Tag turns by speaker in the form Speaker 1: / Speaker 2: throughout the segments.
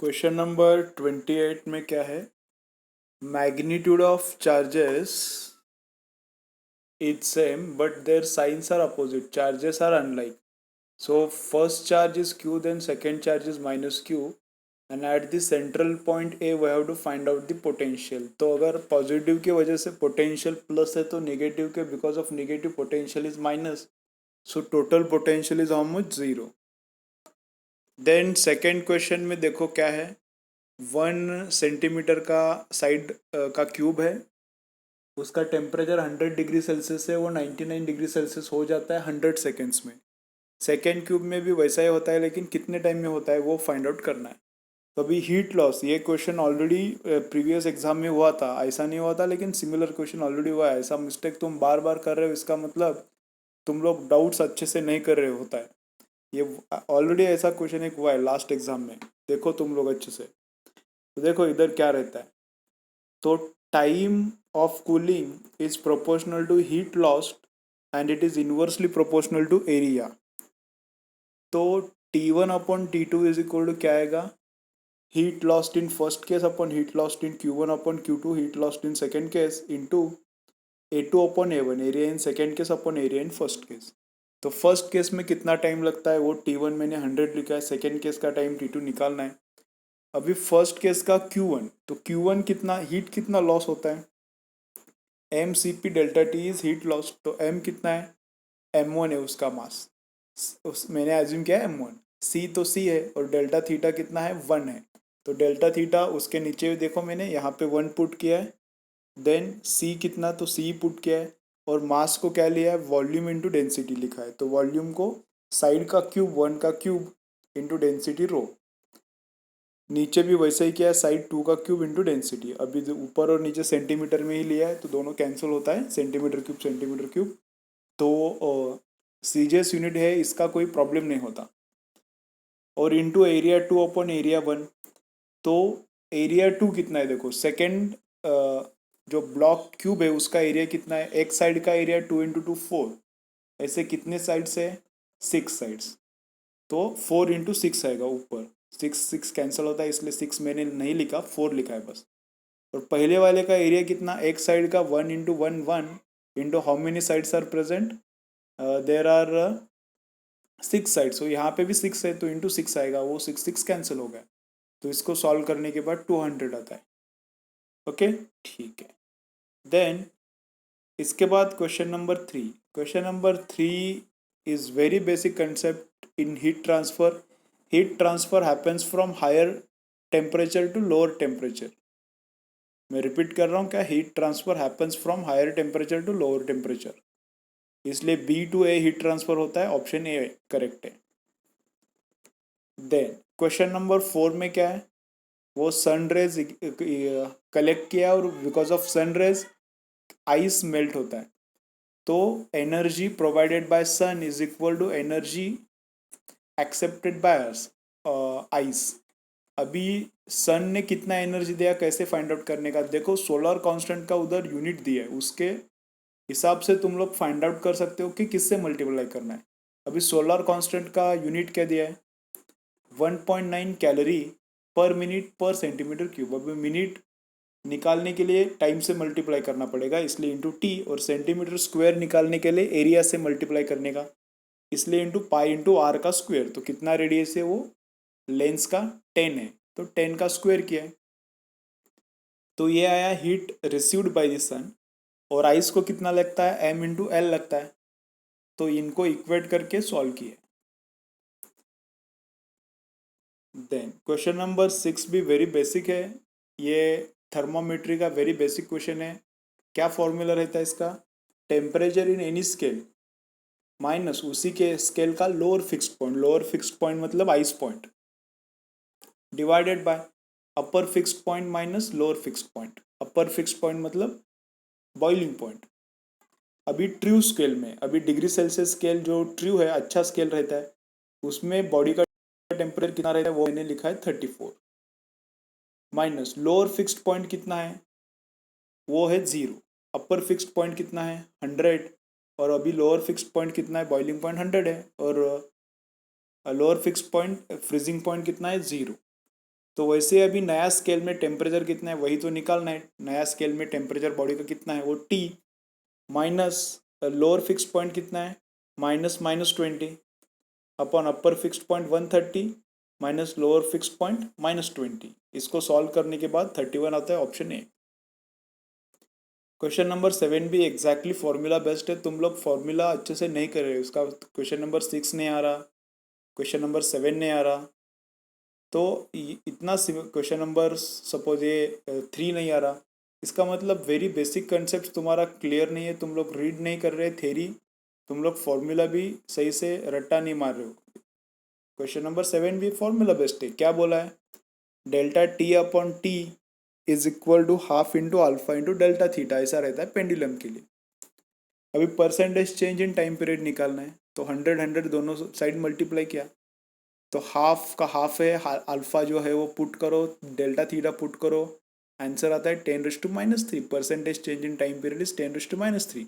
Speaker 1: Question number 28 में क्या है? Magnitude of charges is same but their signs are opposite. Charges are unlike. So first charge is q, then second charge is minus q, and at the central point A we have to find out the potential. तो अगर positive की वजह से potential plus है तो negative के because of negative potential is minus. So total potential is how much? Zero. Then second question में देखो क्या है. 1 सेंटीमीटर का साइड का क्यूब है. उसका टेम्परेचर 100 डिग्री सेल्सियस है. वो 99 डिग्री सेल्सियस हो जाता है 100 सेकेंड्स में. सेकेंड क्यूब में भी वैसा ही होता है, लेकिन कितने टाइम में होता है वो फाइंड आउट करना है. तो अभी हीट लॉस, ये क्वेश्चन ऑलरेडी प्रीवियस एग्जाम में हुआ था. ऐसा नहीं हुआ था लेकिन सिमिलर क्वेश्चन ऑलरेडी हुआ है. ऐसा मिस्टेक तुम बार बार कर रहे हो, इसका मतलब तुम लोग डाउट्स अच्छे से नहीं कर रहे होता है. ये ऑलरेडी ऐसा क्वेश्चन एक हुआ है लास्ट एग्जाम में. देखो तुम लोग अच्छे से. तो देखो इधर क्या रहता है. तो time of cooling is proportional to heat lost and it is inversely proportional to area. तो T1 upon T2 is equal to क्या आएगा? Heat lost in first case upon heat lost in Q1 upon Q2 heat lost in second case into A2 upon A1 area in second case upon area in first case. तो first case में कितना time लगता है वो T1 मैंने 100 लिखा है. Second case का टाइम T2 निकालना है. अभी फर्स्ट केस का Q1, तो Q1 कितना हीट कितना लॉस होता है? mCp delta T is heat loss. तो m कितना है? m1 है उसका मास. मैंने एज्यूम किया है m1. c तो c है और डेल्टा थीटा कितना है? 1 है. तो डेल्टा थीटा उसके नीचे देखो मैंने यहाँ पे 1 पुट किया है. देन c कितना? तो c पुट किया है. और मास को क्या लिया है? वॉल्यूम इंटू डेंसिटी लिखा है. तो वॉल्यूम को साइड का क्यूब 1 का क्यूब इंटू डेंसिटी रो. नीचे भी वैसे ही किया है, साइड 2 का क्यूब इंटू डेंसिटी. अभी जो ऊपर और नीचे सेंटीमीटर में ही लिया है तो दोनों कैंसिल होता है. Centimetre cube centimetre cube. तो सीजीएस यूनिट है, इसका कोई प्रॉब्लम नहीं होता. और इंटू एरिया 2 अपॉन एरिया 1. तो एरिया 2 कितना है? देखो सेकेंड जो ब्लॉक क्यूब है उसका एरिया कितना है? एक साइड का एरिया 2 इंटू 2 4. ऐसे कितने साइड्स है? 6 साइड्स. तो 4 इंटू 6 आएगा ऊपर. 6 कैंसिल होता है इसलिए 6 मैंने नहीं लिखा, 4 लिखा है बस. और पहले वाले का एरिया कितना? एक साइड का 1 into 1 1 into how many sides are present? There are 6 sides. तो यहाँ पे भी 6 है तो इंटू 6 आएगा. वो 6 कैंसिल हो गया. तो इसको सॉल्व करने के बाद 200 आता है. ओके ठीक है. देन इसके बाद question number 3. Question number 3 is very basic concept in heat transfer. Heat transfer happens from higher temperature to lower temperature. मैं रिपीट कर रहा हूँ, क्या? Heat transfer happens from higher temperature to lower temperature. इसलिए B to A heat transfer होता है. Option A correct है. Then question number 4 में क्या है? वो सन रेज कलेक्ट किया और because of sun rays ice melt होता है. तो energy provided by sun is equal to energy accepted by ice. अभी सन ने कितना एनर्जी दिया, कैसे फाइंड आउट करने का? देखो सोलर कांस्टेंट का उधर यूनिट दिया है, उसके हिसाब से तुम लोग फाइंड आउट कर सकते हो कि किससे मल्टीप्लाई करना है. अभी सोलर कांस्टेंट का यूनिट क्या दिया है? 1.9 कैलोरी पर मिनट पर सेंटीमीटर क्यूब. अभी मिनट निकालने के लिए टाइम से मल्टीप्लाई करना पड़ेगा इसलिए इंटू टी. और सेंटीमीटर स्क्वायर निकालने के लिए एरिया से मल्टीप्लाई करने का इसलिए इंटू पाई इंटू आर का स्क्वायर. तो कितना रेडियस है? वो लेंस का 10 है तो 10 का स्क्वायर किया है. तो ये आया हीट रिसीव्ड बाय द सन. और आइस को कितना लगता है? m इंटू एल लगता है. तो इनको इक्वेट करके सॉल्व किए. देन क्वेश्चन नंबर 6 भी वेरी बेसिक है. ये थर्मोमेट्री का वेरी बेसिक क्वेश्चन है. क्या फॉर्मूला रहता है इसका? Temperature in any scale minus उसी के स्केल का lower fixed point. Lower fixed point मतलब ice point divided by upper fixed point minus lower fixed point. Upper fixed point मतलब बॉइलिंग पॉइंट. अभी ट्रू स्केल में, अभी डिग्री सेल्सियस स्केल जो true है, अच्छा स्केल रहता है, उसमें बॉडी का टेम्परेचर कितना रहता है वो मैंने लिखा है 34. माइनस लोअर फिक्स्ड पॉइंट कितना है? वो है 0. अपर फिक्स्ड पॉइंट कितना है? 100. और अभी लोअर फिक्स्ड पॉइंट कितना है? बॉइलिंग पॉइंट 100 है. और lower fixed point freezing point कितना है? 0. तो वैसे अभी नया स्केल में टेम्परेचर कितना है वही तो निकालना है। नया स्केल में टेम्परेचर बॉडी का कितना है वो T minus lower fix point कितना है -20 upon upper fixed point 130 minus lower fixed point -20। इसको सॉल्व करने के बाद 31 आता है, ऑप्शन ए। क्वेश्चन नंबर 7 भी एग्जैक्टली फॉर्मूला बेस्ड है। तुम लोग फॉर्मूला अच्छे से नहीं कर रहे हो। उसका क्वेश्चन नंबर 6 नहीं आ रहा, क्वेश्चन नंबर 7 नहीं आ रहा, तो इतना क्वेश्चन नंबर सपोज ये 3 नहीं आ रहा। इसका मतलब वेरी बेसिक कंसेप्ट तुम्हारा क्लियर नहीं है। तुम लोग रीड नहीं कर रहे थेरी, तुम लोग फॉर्मूला भी सही से रट्टा नहीं मार रहे हो। क्वेश्चन नंबर 7 भी फॉर्मूला बेस्ड है। क्या बोला है? Delta T upon T is equal to half into alpha into delta theta, ऐसा रहता है पेंडुलम के लिए। अभी percentage change in time period निकालना है, तो 100 दोनों साइड मल्टीप्लाई किया तो हाफ का हाफ है, अल्फा जो है वो पुट करो, डेल्टा थीटा पुट करो, आंसर आता है 10⁻³ percentage change in time period is 10⁻³।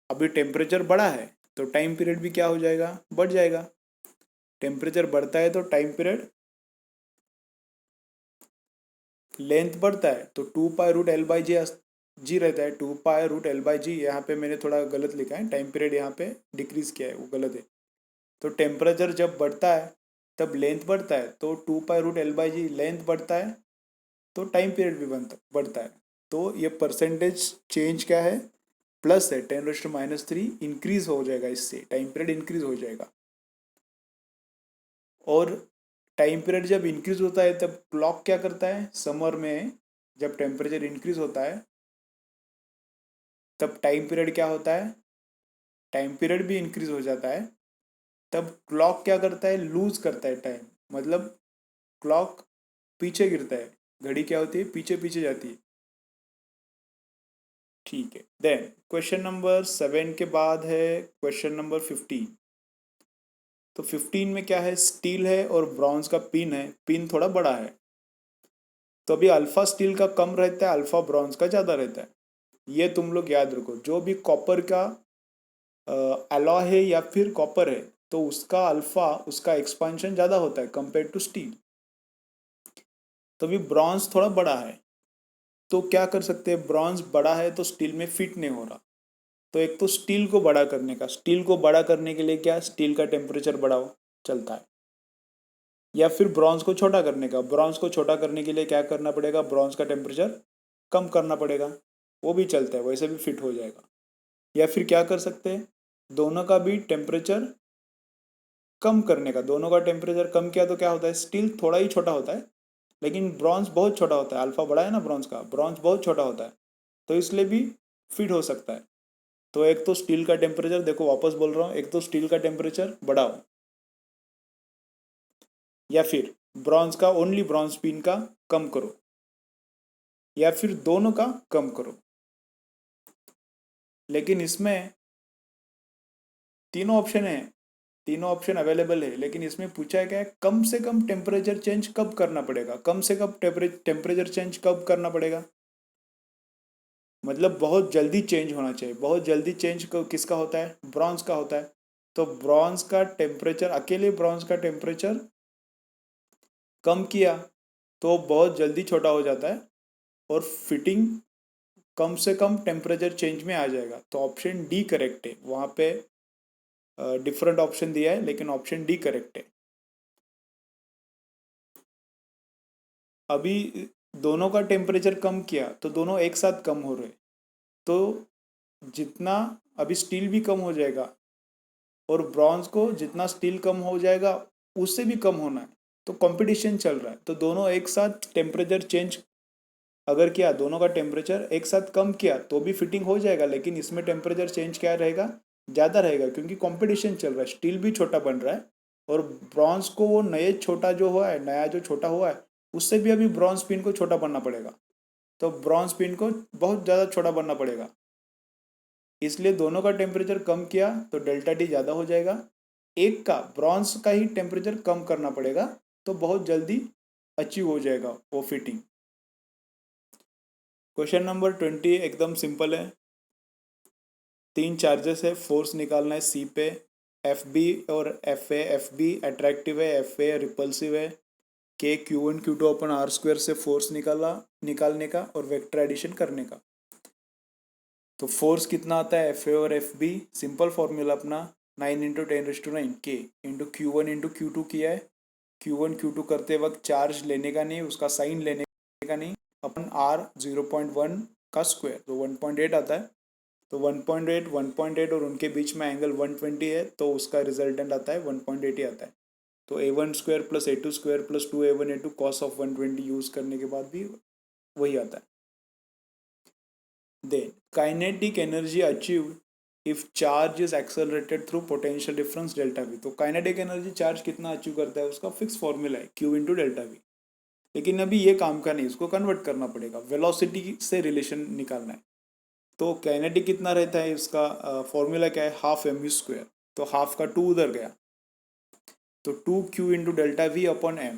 Speaker 1: अभी टेम्परेचर बढ़ा है तो टाइम पीरियड भी क्या हो जाएगा? बढ़ जाएगा। टेम्परेचर बढ़ता है तो टाइम पीरियड लेंथ बढ़ता है, तो 2π√L/g जी रहता है। 2π√L/g, यहाँ पे मैंने थोड़ा गलत लिखा है, टाइम पीरियड यहाँ पे डिक्रीज किया है, वो गलत है। तो टेम्परेचर जब बढ़ता है तब लेंथ बढ़ता है, तो 2π√L/g लेंथ बढ़ता है तो टाइम पीरियड भी बढ़ता है। तो ये परसेंटेज चेंज क्या है? प्लस है, 10⁻³ इंक्रीज हो जाएगा, इससे टाइम पीरियड इंक्रीज हो जाएगा। और टाइम पीरियड जब इंक्रीज होता है तब क्लॉक क्या करता है? समर में जब टेम्परेचर इंक्रीज होता है तब टाइम पीरियड क्या होता है? टाइम पीरियड भी इंक्रीज हो जाता है। तब क्लॉक क्या करता है? लूज करता है टाइम, मतलब क्लॉक पीछे गिरता है। घड़ी क्या होती है? पीछे पीछे जाती है। ठीक है, देन क्वेश्चन नंबर 7 के बाद है क्वेश्चन नंबर 15। तो 15 में क्या है? स्टील है और ब्रॉन्ज का पिन है, पिन थोड़ा बड़ा है। तो अभी अल्फा स्टील का कम रहता है, अल्फा ब्रॉन्ज का ज़्यादा रहता है। ये तुम लोग याद रखो। जो भी कॉपर का अलॉय है या फिर कॉपर है, तो उसका अल्फा, उसका एक्सपांशन ज़्यादा होता है कंपेयर टू स्टील। तो अभी ब्रॉन्ज थोड़ा बड़ा है, तो क्या कर सकते हैं? ब्रॉन्ज बड़ा है तो स्टील में फिट नहीं हो रहा, तो एक तो स्टील को बड़ा करने का, स्टील को बड़ा करने के लिए क्या? स्टील का टेम्परेचर बढ़ाओ, चलता है। या फिर ब्रॉन्ज को छोटा करने का, ब्रॉन्ज को छोटा करने के लिए क्या करना पड़ेगा? ब्रॉन्ज का टेम्परेचर कम करना पड़ेगा, वो भी चलता है, वैसे भी फिट हो जाएगा। या फिर क्या कर सकते हैं? दोनों का भी टेम्परेचर कम करने का, दोनों का टेम्परेचर कम किया तो क्या होता है? स्टील थोड़ा ही छोटा होता है, लेकिन ब्रॉन्ज बहुत छोटा होता है। अल्फा बड़ा है ना ब्रॉन्ज का, ब्रॉन्ज बहुत छोटा होता है, तो इसलिए भी फिट हो सकता है। तो एक तो स्टील का टेम्परेचर देखो, वापस बोल रहा हूँ, एक तो स्टील का टेम्परेचर बढ़ाओ, या फिर ब्रॉन्ज का, ओनली ब्रॉन्ज पिन का कम करो, या फिर दोनों का कम करो। लेकिन इसमें तीनों ऑप्शन है, तीनों ऑप्शन अवेलेबल है, लेकिन इसमें पूछा है क्या है? कम से कम टेम्परेचर चेंज कब करना पड़ेगा? कम से कम टेम्परेचर चेंज कब करना पड़ेगा? मतलब बहुत जल्दी चेंज होना चाहिए। बहुत जल्दी चेंज किसका होता है? ब्रॉन्ज का होता है। तो ब्रॉन्ज का टेम्परेचर, अकेले ब्रॉन्ज का टेम्परेचर कम किया तो बहुत जल्दी छोटा हो जाता है, और फिटिंग कम से कम टेम्परेचर चेंज में आ जाएगा। तो ऑप्शन डी करेक्ट है। वहाँ पे डिफरेंट ऑप्शन दिया है, लेकिन ऑप्शन डी करेक्ट है। अभी दोनों का टेम्परेचर कम किया तो दोनों एक साथ कम हो रहे, तो जितना अभी स्टील भी कम हो जाएगा, और ब्रॉन्ज को जितना स्टील कम हो जाएगा उससे भी कम होना है, तो कंपटीशन चल रहा है। तो दोनों एक साथ टेम्परेचर चेंज अगर किया, दोनों का टेम्परेचर एक साथ कम किया तो भी फिटिंग हो जाएगा, लेकिन इसमें टेम्परेचर चेंज क्या रहेगा? ज़्यादा रहेगा, क्योंकि कंपटीशन चल रहा है। स्टील भी छोटा बन रहा है, और ब्रॉन्ज को वो नए छोटा जो हुआ है, नया जो छोटा हुआ है, उससे भी अभी ब्रॉन्ज पिन को छोटा बनना पड़ेगा। तो ब्रॉन्ज पिन को बहुत ज़्यादा छोटा बनना पड़ेगा, इसलिए दोनों का टेम्परेचर कम किया तो डेल्टा टी ज़्यादा हो जाएगा। एक का, ब्रॉन्ज का ही टेम्परेचर कम करना पड़ेगा, तो बहुत जल्दी अचीव हो जाएगा वो फिटिंग। क्वेश्चन नंबर 20 एकदम सिंपल है। 3 चार्जेस है, फोर्स निकालना है सी पे। एफ बी और F A, F B attractive है, एफ ए रिपल्सिव है। K Q1 Q2 upon R square से फोर्स निकालने का और वेक्टर एडिशन करने का। तो फोर्स कितना आता है एफ ए और एफ बी, सिंपल फॉर्मूला अपना 9 × 10⁹ के इंटू Q1 × Q2 किया है। Q1 Q2 करते वक्त चार्ज लेने का नहीं, उसका साइन लेने का नहीं, अपन R 0.1 का स्क्वायर तो 1.8 आता है। तो 1.8 और उनके बीच में एंगल 120 है, तो उसका रिजल्टेंट आता है 1.8 ही आता है। तो A1² + A2² + 2A1A2 cos of 120 use करने के बाद भी वही आता है। Then kinetic energy achieved if charge is accelerated through potential difference delta V। तो काइनेटिक एनर्जी चार्ज कितना अचीव करता है उसका फिक्स फॉर्मूला है Q × डेल्टा V। लेकिन अभी ये काम का नहीं, इसको कन्वर्ट करना पड़ेगा, वेलोसिटी से रिलेशन निकालना है। तो काइनेटिक कितना रहता है, इसका फॉर्मूला क्या है, हाफ mu²। तो हाफ का 2 उधर गया, तो 2Q × delta V upon m।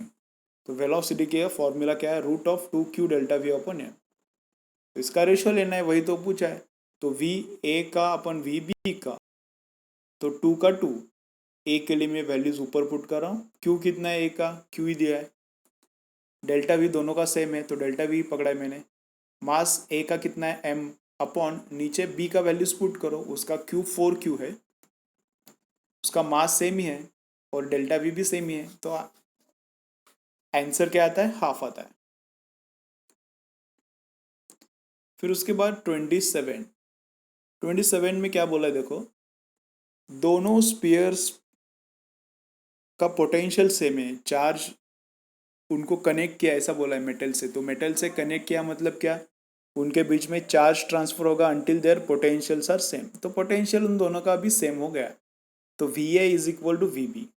Speaker 1: तो वेलोसिटी के फॉर्मूला क्या है, √2Q delta V upon m। इसका रेशियो लेना है, वही तो पूछा है। तो V A का अपन V B का, तो 2 का 2, A के लिए मैं वैल्यूज ऊपर पुट कर रहा हूँ। Q कितना है, A का Q ही दिया है। डेल्टा V दोनों का सेम है, तो डेल्टा V पकड़ा है मैंने। मास A का कितना है, m अपॉन नीचे B का वैल्यूज पुट करो, उसका Q 4Q है, उसका मास सेम ही है और डेल्टा V भी सेम ही है, तो आंसर क्या आता है, हाफ आता है। फिर उसके बाद 27 में क्या बोला है देखो, दोनों स्पीयर्स का पोटेंशियल सेम है, चार्ज उनको कनेक्ट किया ऐसा बोला है मेटल से। तो मेटल से कनेक्ट किया मतलब क्या, उनके बीच में चार्ज ट्रांसफर होगा until their potentials are same. तो पोटेंशियल उन दोनों का भी सेम हो गया, तो VA = VB।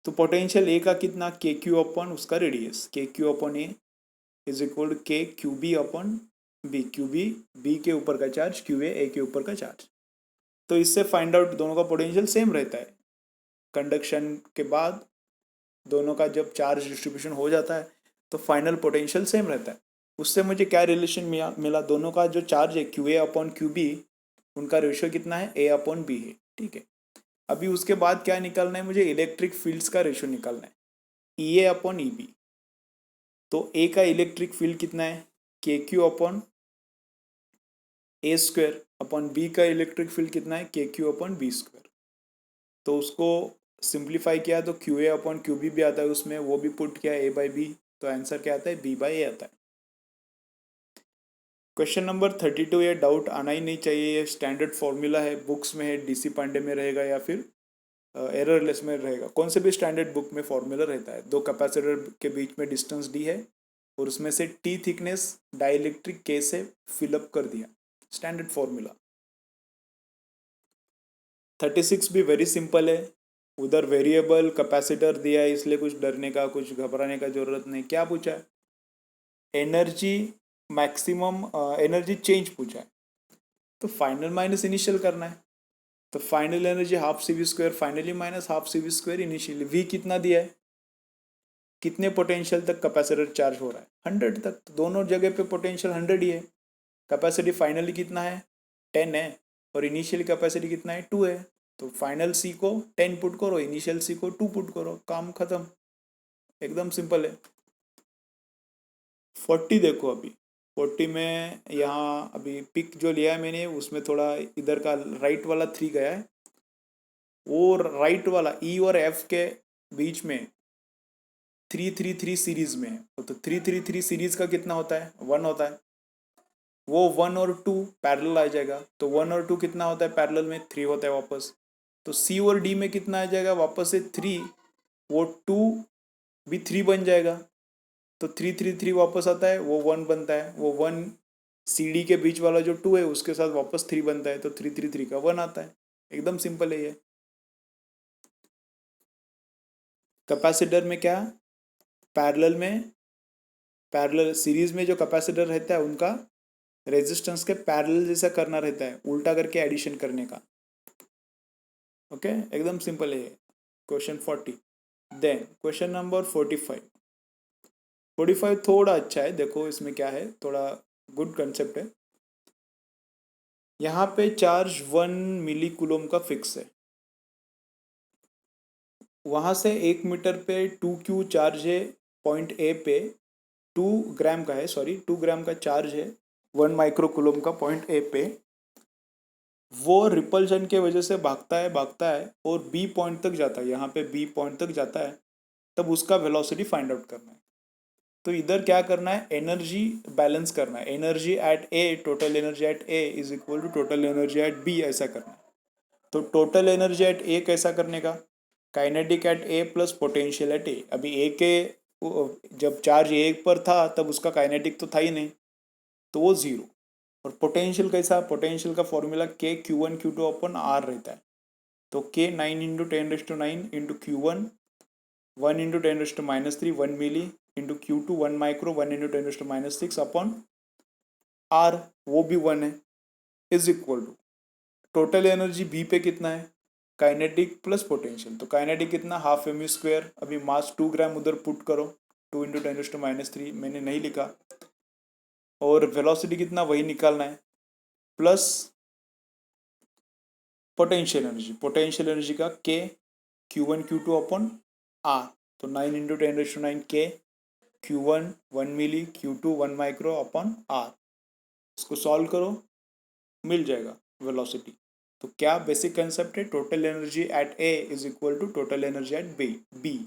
Speaker 1: तो पोटेंशियल ए का कितना, KQ अपॉन उसका radius, KQ upon A = KQB upon B। QB B के ऊपर का चार्ज, QA A के ऊपर का चार्ज। तो इससे फाइंड आउट दोनों का पोटेंशियल सेम रहता है। कंडक्शन के बाद दोनों का जब चार्ज डिस्ट्रीब्यूशन हो जाता है तो फाइनल पोटेंशियल सेम रहता है। उससे मुझे क्या रिलेशन मिला, दोनों का जो चार्ज है QA अपॉन QB, उनका रेशियो कितना है, A अपॉन B है। ठीक है, अभी उसके बाद क्या निकालना है मुझे, इलेक्ट्रिक फील्ड्स का रेशियो निकालना है, EA अपॉन EB। तो A का इलेक्ट्रिक फील्ड कितना है, KQ upon A² upon B का इलेक्ट्रिक फील्ड कितना है, KQ अपॉन B²। तो उसको सिंप्लीफाई किया तो QA अपॉन QB भी आता है उसमें, वो भी पुट किया A/B, तो आंसर क्या आता है, B/A आता है। क्वेश्चन नंबर 32, ये डाउट आना ही नहीं चाहिए, ये स्टैंडर्ड फॉर्मूला है, बुक्स में है, DC पांडे में रहेगा या फिर एररलेस में रहेगा, कौन से भी स्टैंडर्ड बुक में फॉर्मूला रहता है। दो कैपेसिटर के बीच में डिस्टेंस D है और उसमें से T थिकनेस डाइलेक्ट्रिक K से फिलअप कर दिया, स्टैंडर्ड फॉर्मूला। 36 भी वेरी सिंपल है, उधर वेरिएबल कैपेसिटर दिया है, इसलिए कुछ डरने का कुछ घबराने का जरूरत नहीं। क्या पूछा है, एनर्जी मैक्सिमम एनर्जी चेंज पूछा है, तो फाइनल माइनस इनिशियल करना है। तो final energy ½ CV², finally minus ½ CV² initially. V कितना दिया है, कितने पोटेंशियल तक कैपेसिटर चार्ज हो रहा है, 100 तक, तो दोनों जगह पे पोटेंशियल 100 ही है। कैपेसिटी फाइनली कितना है, 10 है, और इनिशियल कैपेसिटी कितना है, 2 है। तो फाइनल C को 10 पुट करो, इनिशियल C को 2 पुट करो, काम खत्म, एकदम सिंपल है। 40 देखो, अभी 40 में यहाँ अभी पिक जो लिया है मैंने, उसमें थोड़ा इधर का राइट वाला 3 गया है, वो राइट वाला E और F के बीच में 3 3 3 सीरीज में है, तो 3 3 3 सीरीज का कितना होता है, 1 होता है। वो 1 और 2 पैरेलल आ जाएगा, तो 1 और 2 कितना होता है पैरेलल में, 3 होता है वापस। तो C और D में कितना आ जाएगा वापस से 3, वो 2 भी 3 बन जाएगा, तो 3 3 3 वापस आता है, वो 1 बनता है, वो 1 CD के बीच वाला जो 2 है उसके साथ वापस 3 बनता है, तो 3 3 3 का 1 आता है, एकदम सिंपल है ये। कैपेसिटर में क्या, पैरेलल सीरीज में जो कैपेसिटर रहता है उनका रेजिस्टेंस के पैरेलल जैसा करना रहता है, उल्टा करके एडिशन करने का। ओके, एकदम सिंपल है क्वेश्चन 40। देन क्वेश्चन नंबर 45 थोड़ा अच्छा है, देखो इसमें क्या है, थोड़ा गुड कंसेप्ट है। यहाँ पे चार्ज 1 मिली कूलम का फिक्स है, वहाँ से 1 मीटर पे 2Q चार्ज है, पॉइंट ए पे 2 ग्राम का है, सॉरी 2 ग्राम का चार्ज है 1 माइक्रो कूलम का पॉइंट ए पे। वो रिपल्शन के वजह से भागता है और बी पॉइंट तक जाता है, यहाँ पे बी पॉइंट तक जाता है, तब उसका वेलोसिटी फाइंड आउट करना है। तो इधर क्या करना है, एनर्जी बैलेंस करना है। Energy at A, total energy at A is equal to total energy at B, ऐसा करना है। तो टोटल एनर्जी एट ए कैसा करने का, kinetic at A plus potential at A. अभी ए के जब चार्ज ए पर था तब उसका काइनेटिक तो था ही नहीं, तो वो जीरो। और पोटेंशियल कैसा, पोटेंशियल का फॉर्मूला के Q1 Q2 अपन आर रहता है। तो के 9 × 10⁹ into Q1 1 × 10⁻³ 1 milli into Q2 1 micro 1 × 10⁻⁶ upon R, वो भी 1 है, is equal to total energy B पे कितना है, काइनेटिक प्लस पोटेंशियल। तो काइनेटिक कितना, हाफ mv²। अभी मास 2 ग्राम उधर पुट करो, 2 × 10⁻³ मैंने नहीं लिखा। और वेलोसिटी कितना वही निकालना है, plus potential energy. Potential energy का के Q1 Q2 अपॉन आर। तो 9 × 10⁹ K Q1 1 milli, Q2 1 micro upon R. इसको सॉल्व करो, मिल जाएगा वेलोसिटी। तो क्या बेसिक कंसेप्ट है, total energy at A is equal to total energy at B.